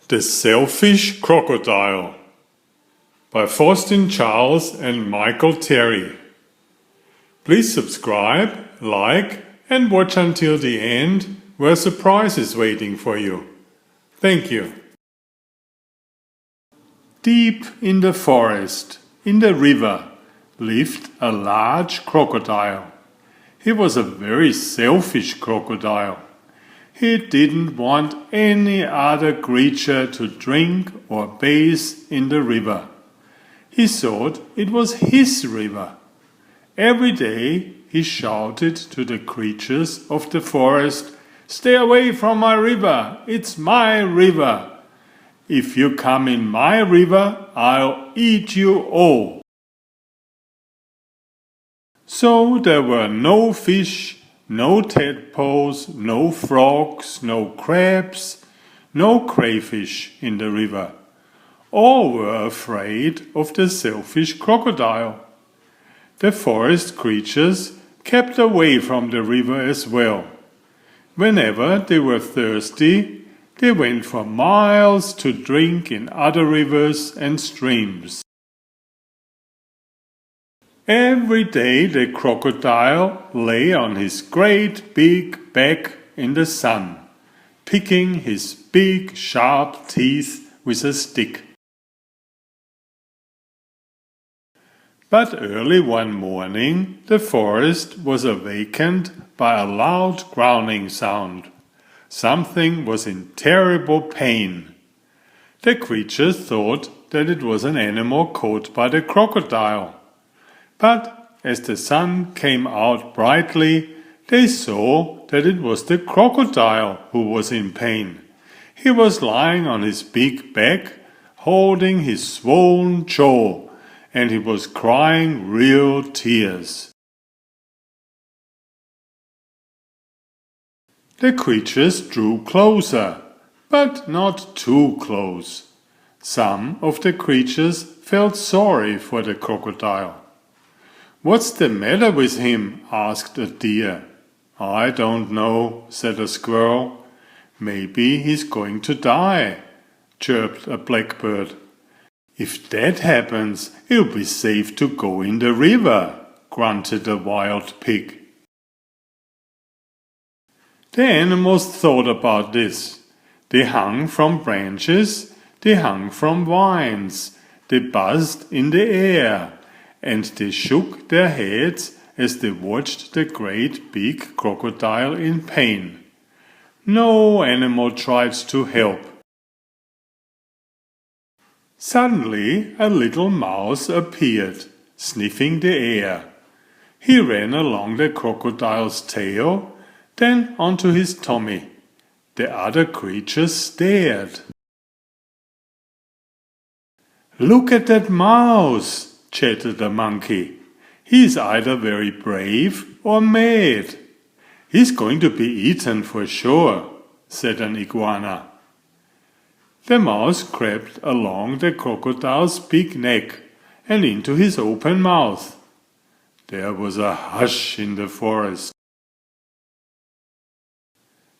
The Selfish Crocodile by Faustin Charles and Michael Terry. Please subscribe, like and watch until the end where a surprise is waiting for you. Thank you. Deep in the forest, in the river, lived a large crocodile. He was a very selfish crocodile. He didn't want any other creature to drink or bathe in the river. He thought it was his river. Every day he shouted to the creatures of the forest, "Stay away from my river! It's my river! If you come in my river, I'll eat you all!" So there were no fish, no tadpoles, no frogs, no crabs, no crayfish in the river. All were afraid of the selfish crocodile. The forest creatures kept away from the river as well. Whenever they were thirsty, they went for miles to drink in other rivers and streams. Every day the crocodile lay on his great big back in the sun, picking his big sharp teeth with a stick. But early one morning the forest was awakened by a loud growling sound. Something was in terrible pain. The creatures thought that it was an animal caught by the crocodile. But as the sun came out brightly, they saw that it was the crocodile who was in pain. He was lying on his big back, holding his swollen jaw, and he was crying real tears. The creatures drew closer, but not too close. Some of the creatures felt sorry for the crocodile. "What's the matter with him?" asked a deer. "I don't know," said a squirrel. "Maybe he's going to die," chirped a blackbird. "If that happens, it'll be safe to go in the river," grunted a wild pig. The animals thought about this. They hung from branches, they hung from vines, they buzzed in the air, and they shook their heads as they watched the great big crocodile in pain. No animal tried to help. Suddenly a little mouse appeared, sniffing the air. He ran along the crocodile's tail, then onto his tummy. The other creatures stared. "Look at that mouse!" chattered a monkey. "He's either very brave or mad." "He's going to be eaten for sure," said an iguana. The mouse crept along the crocodile's big neck and into his open mouth. There was a hush in the forest.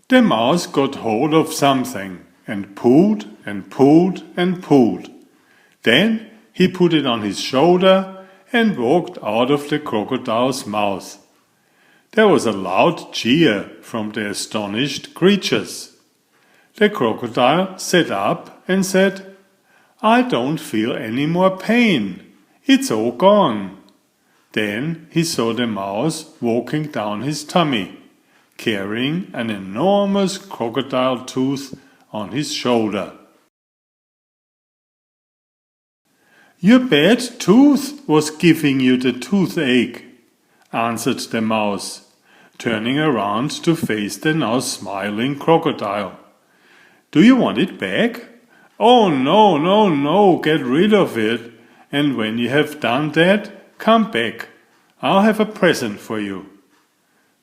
The mouse got hold of something and pulled and pulled and pulled. Then he put it on his shoulder and walked out of the crocodile's mouth. There was a loud cheer from the astonished creatures. The crocodile sat up and said, "I don't feel any more pain. It's all gone." Then he saw the mouse walking down his tummy, carrying an enormous crocodile tooth on his shoulder. "Your bad tooth was giving you the toothache," answered the mouse, turning around to face the now smiling crocodile. "Do you want it back?" "Oh, no, no, no, get rid of it. And when you have done that, come back. I'll have a present for you."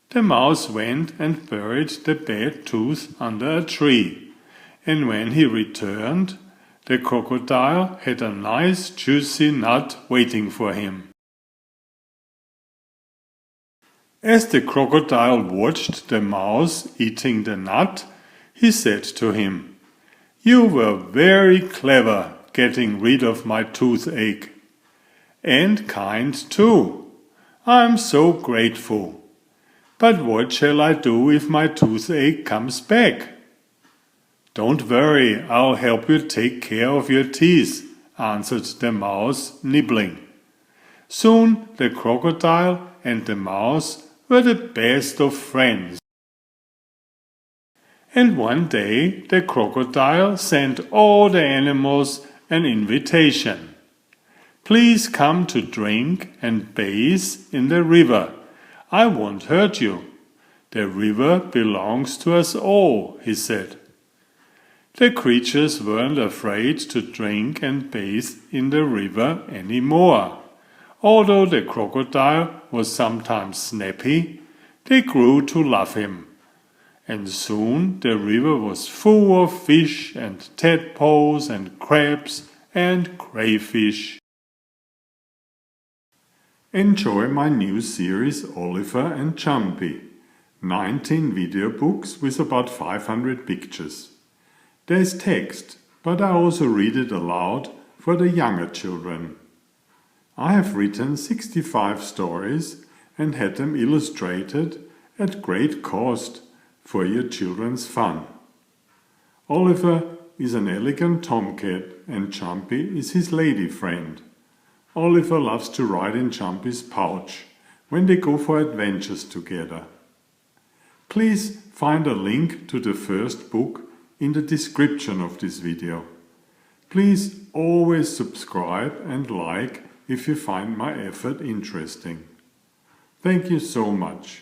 The mouse went and buried the bad tooth under a tree, and when he returned, the crocodile had a nice juicy nut waiting for him. As the crocodile watched the mouse eating the nut, he said to him, You were very clever getting rid of my toothache. And kind too. I'm so grateful. But what shall I do if my toothache comes back? Don't worry, I'll help you take care of your teeth, answered the mouse, nibbling. Soon the crocodile and the mouse were the best of friends. And one day the crocodile sent all the animals an invitation. Please come to drink and bathe in the river. I won't hurt you. The river belongs to us all, he said. The creatures weren't afraid to drink and bathe in the river any more. Although the crocodile was sometimes snappy, they grew to love him. And soon the river was full of fish and tadpoles and crabs and crayfish. Enjoy my new series Oliver and Jumpy. 19 video books with about 500 pictures. There's text, but I also read it aloud for the younger children. I have written 65 stories and had them illustrated at great cost for your children's fun. Oliver is an elegant tomcat and Jumpy is his lady friend. Oliver loves to ride in Jumpy's pouch when they go for adventures together. Please find a link to the first book in the description of this video. Please always subscribe and like if you find my effort interesting. Thank you so much.